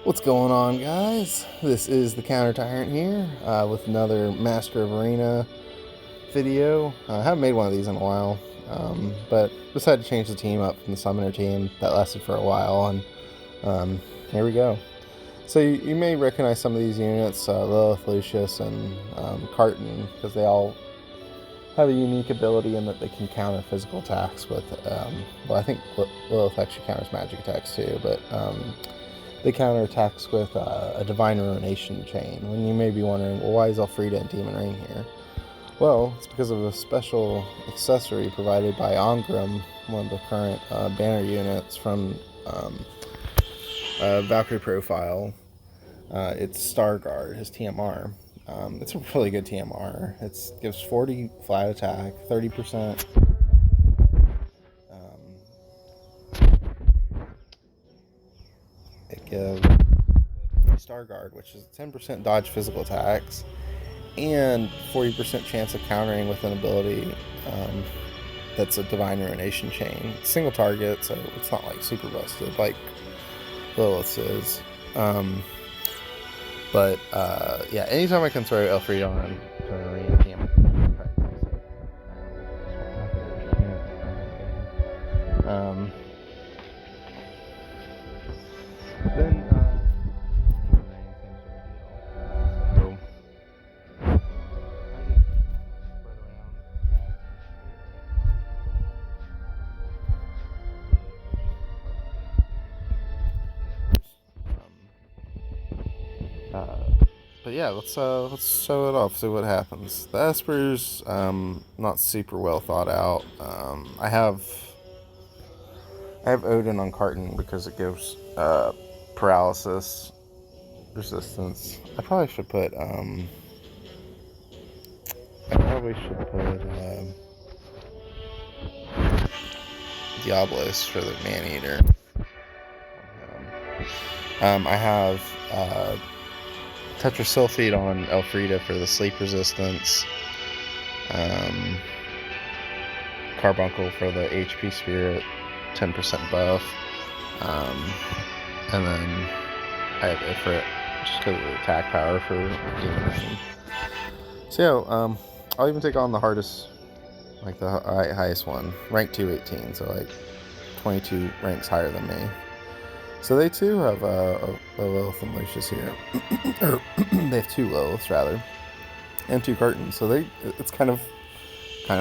What's going on, guys? This is the Counter Tyrant here with another Master of Arena video. I haven't made one of these in a while, but decided to change the team up from the Summoner team that lasted for a while, and here we go. So you may recognize some of these units, Lilith, Lucius, and Carton, because they all have a unique ability in that they can counter physical attacks with, well, I think Lilith actually counters magic attacks too, but they counter attacks with a Divine Ruination chain. When you may be wondering, well, why is Elfrida and Demon Rain here? Well, it's because of a special accessory provided by Ongram, one of the current banner units from Valkyrie profile. It's Starguard, his TMR. It's a really good TMR. It gives 40 flat attack, 30%. It gives Starguard, which is 10% dodge physical attacks, and 40% chance of countering with an ability that's a Divine Ruination chain. It's single target, so it's not like super busted like Lilith's is. But yeah, anytime I can throw Elfrida on to an arena team, then but yeah, let's show it off, see what happens. The Esper's not super well thought out. I have Odin on Carton because it gives paralysis resistance. I probably should put Diablos for the Man-Eater. I have Tetrasulfide on Elfrida for the sleep resistance. Carbuncle for the HP Spirit, 10% buff. And then I have Ifrit just because of the attack power for Demon Rain. So yeah, I'll even take on the hardest, like the highest one, rank 218, so like 22 ranks higher than me. So they too have a Lilith and Lucius here. Or they have two Liliths rather, and two Cartons. So it's kind of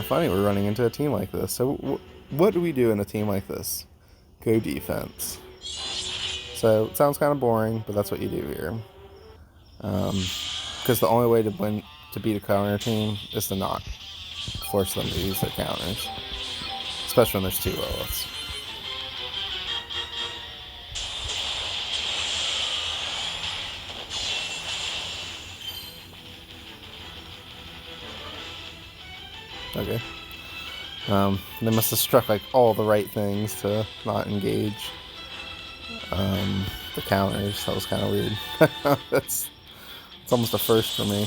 funny we're running into a team like this. So what do we do in a team like this? Go defense. So it sounds kind of boring, but that's what you do here. Because the only way to beat a counter team is to not force them to use their counters, especially when there's two Liliths. Okay. They must have struck like all the right things to not engage the counters. That was kind of weird. It's almost a first for me.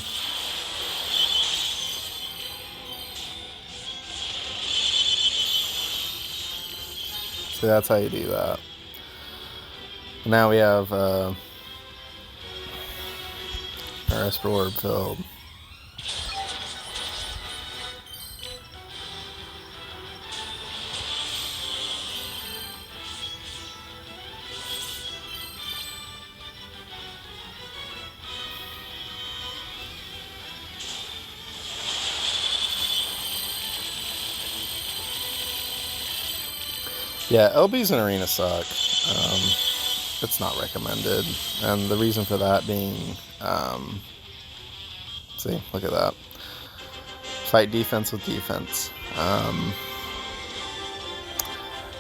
So that's how you do that. Now we have our Esper Orb filled. Yeah, LBs in Arena suck. It's not recommended. And the reason for that being, see, look at that. Fight defense with defense.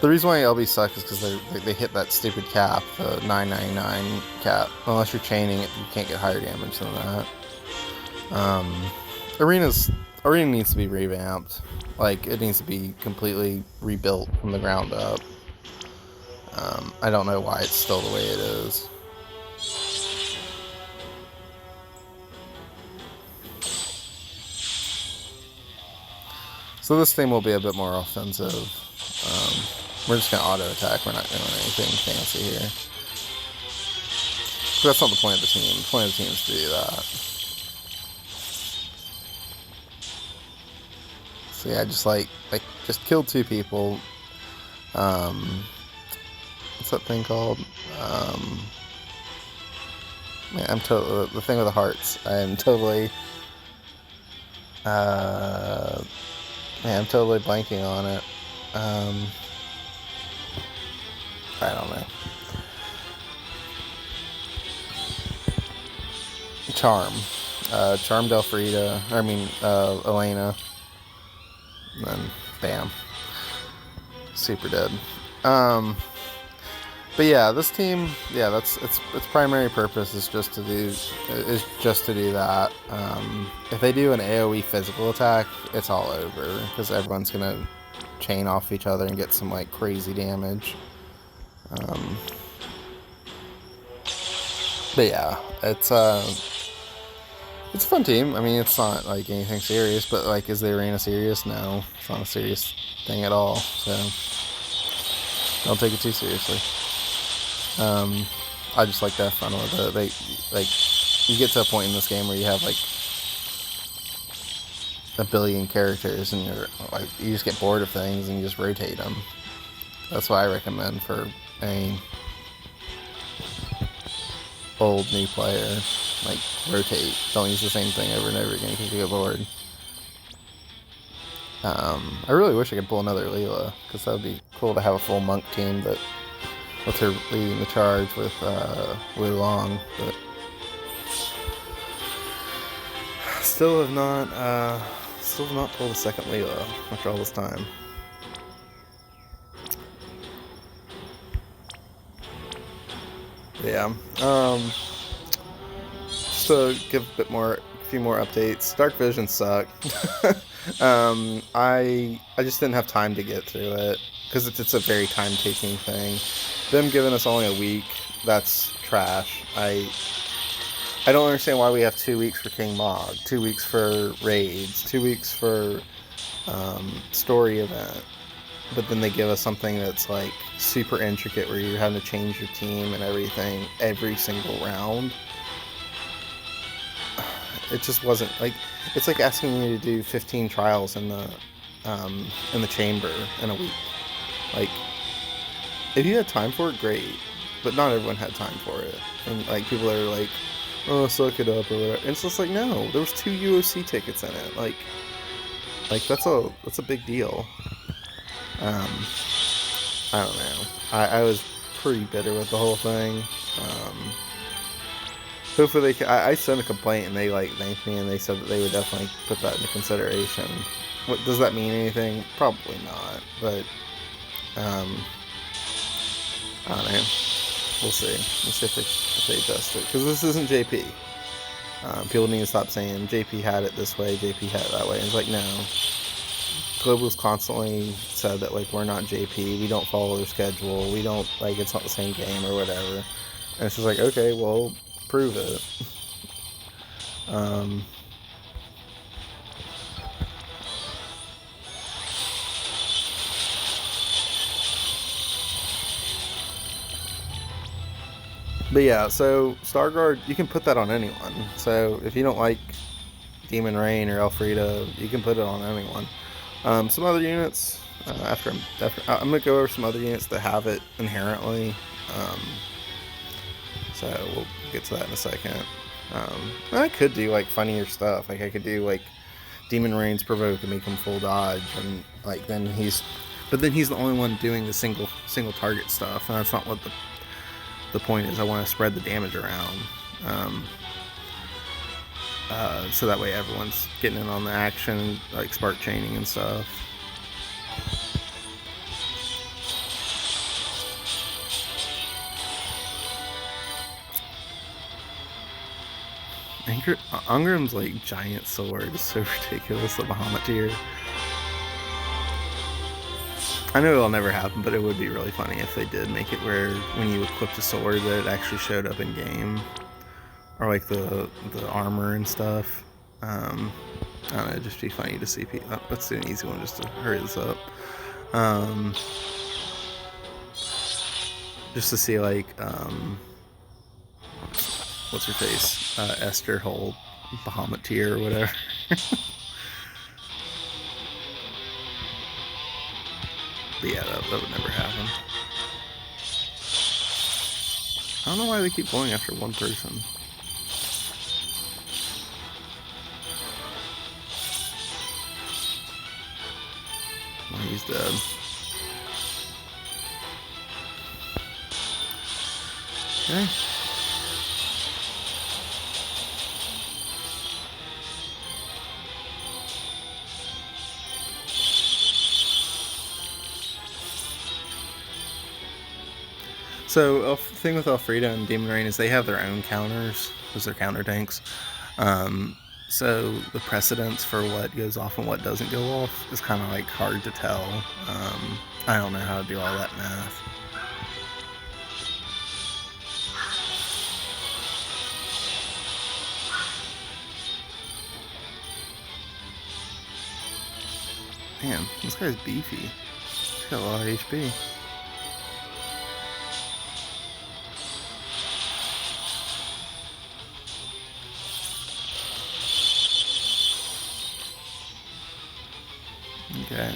The reason why LBs suck is because they hit that stupid cap, the 999 cap. Unless you're chaining it, you can't get higher damage than that. Arena needs to be revamped. Like, it needs to be completely rebuilt from the ground up. I don't know why it's still the way it is. So this thing will be a bit more offensive. We're just going to auto attack. We're not doing anything fancy here. But that's not the point of the team. The point of the team is to do that. So yeah, just just killed 2 people. What's that thing called? Man, I'm totally the thing with the hearts. I am totally. Man, I'm totally blanking on it. I don't know. Charm. Charmed Elfrida. Elena. And then, bam. Super dead. But yeah, this team, yeah, its primary purpose is just to do that. If they do an AOE physical attack, it's all over because everyone's gonna chain off each other and get some like crazy damage. But yeah, it's a fun team. I mean, it's not like anything serious, but like, is the arena serious? No, it's not a serious thing at all. So don't take it too seriously. I just like to have fun with it. You get to a point in this game where you have like a billion characters, and you just get bored of things and you just rotate them. That's what I recommend for a old new player. Like, rotate. Don't use the same thing over and over again because you get bored. I really wish I could pull another Leela, because that would be cool to have a full monk team that with her leading the charge with Wu Long, but still have not pulled a second Leela after all this time. Yeah. Just to give a few more updates. Dark Vision sucked. I just didn't have time to get through it because it's a very time-taking thing. Them giving us only a week, that's trash. I don't understand why we have 2 weeks for King Mog, 2 weeks for raids, 2 weeks for story event, but then they give us something that's like super intricate where you're having to change your team and everything every single round. It just wasn't like, it's like asking me to do 15 trials in the chamber in a week. Like, if you had time for it, great, but not everyone had time for it. And like, people are like, oh, suck it up or whatever. And it's just like, no, there was 2 UOC tickets in it. Like that's a big deal. I don't know. I was pretty bitter with the whole thing. Hopefully they can. I sent a complaint and they like thanked me and they said that they would definitely put that into consideration. What does that mean? Anything? Probably not. But I don't know. We'll see. We'll see if they adjust it, because this isn't JP. People need to stop saying JP had it this way, JP had it that way. And it's like, no. Global's constantly said that like, we're not JP. We don't follow their schedule. We don't, like, it's not the same game or whatever. And it's just like, okay, well, prove it. But yeah, so Starguard, you can put that on anyone. So if you don't like Demon Rain or Elfrida, you can put it on anyone. Some other units, after I'm going to go over some other units that have it inherently. So we'll get to that in a second. I could do like funnier stuff. Like, I could do like Demon Rain's provoke and make him full dodge, and like then he's the only one doing the single target stuff, and that's not what the point is. I want to spread the damage around, so that way everyone's getting in on the action, like spark chaining and stuff. Angram's like giant sword is so ridiculous. The Bahamut tier. I know it'll never happen, but it would be really funny if they did make it where when you equipped a sword that it actually showed up in game, or like the armor and stuff. I don't know, it'd just be funny to see people. Let's do an easy one just to hurry this up. Just to see like what's her face, Esther hold Bahamut tier or whatever. But yeah, that would never happen. I don't know why they keep going after one person. Well, he's dead. Okay. So the thing with Elfrida and Demon Rain is they have their own counters, those are counter tanks. So the precedence for what goes off and what doesn't go off is kind of like hard to tell. I don't know how to do all that math. Man, this guy's beefy. He's got a lot of HP. Okay.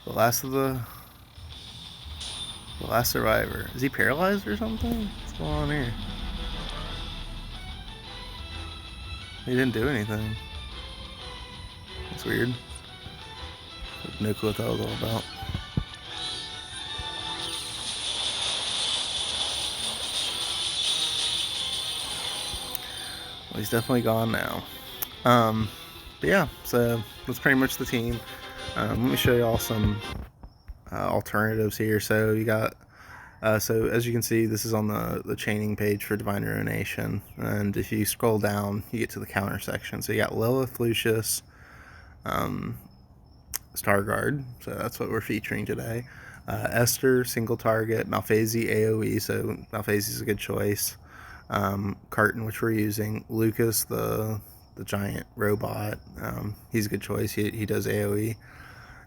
The last survivor. Is he paralyzed or something? What's going on here? He didn't do anything. That's weird. I have no clue what that was all about. Well, he's definitely gone now. But yeah, so that's pretty much the team. Let me show you all some alternatives here. So you got, so as you can see, this is on the chaining page for Divine Ruination. And if you scroll down, you get to the counter section. So you got Lilith, Lucius, Starguard, so that's what we're featuring today. Esther, single target. Malphasi, AoE, so Malphasi's a good choice. Carton, which we're using. Lucas, the giant robot, he's a good choice. He does AoE.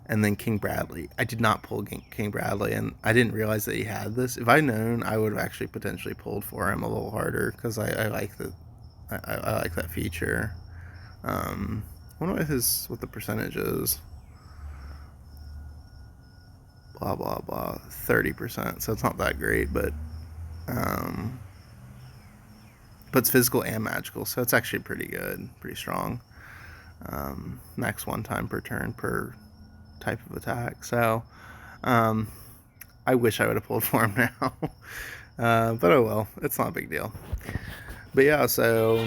And then King Bradley. I did not pull King Bradley, and I didn't realize that he had this. If I'd known, I would have actually potentially pulled for him a little harder, because I like that. I like that feature. I wonder what the percentage is. Blah blah blah. 30%. So it's not that great, but it's physical and magical, so it's actually pretty good, pretty strong. Max 1 time per turn per type of attack. So I wish I would have pulled for him now. But oh well, it's not a big deal. But yeah, so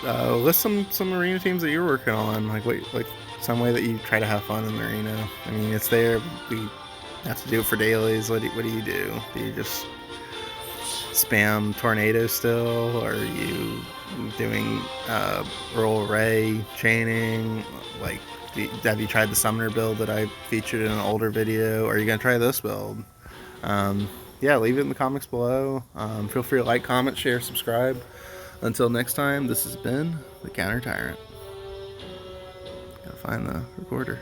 list some arena teams that you're working on, like some way that you try to have fun in the arena. I mean, it's there. We have to do it for dailies. What do you do? Do you just spam tornado still, or are you doing roll array chaining? Like, have you tried the summoner build that I featured in an older video? Or are you gonna try this build? Yeah, leave it in the comments below. Feel free to like, comment, share, subscribe. Until next time, this has been the Counter Tyrant. Gotta find the recorder.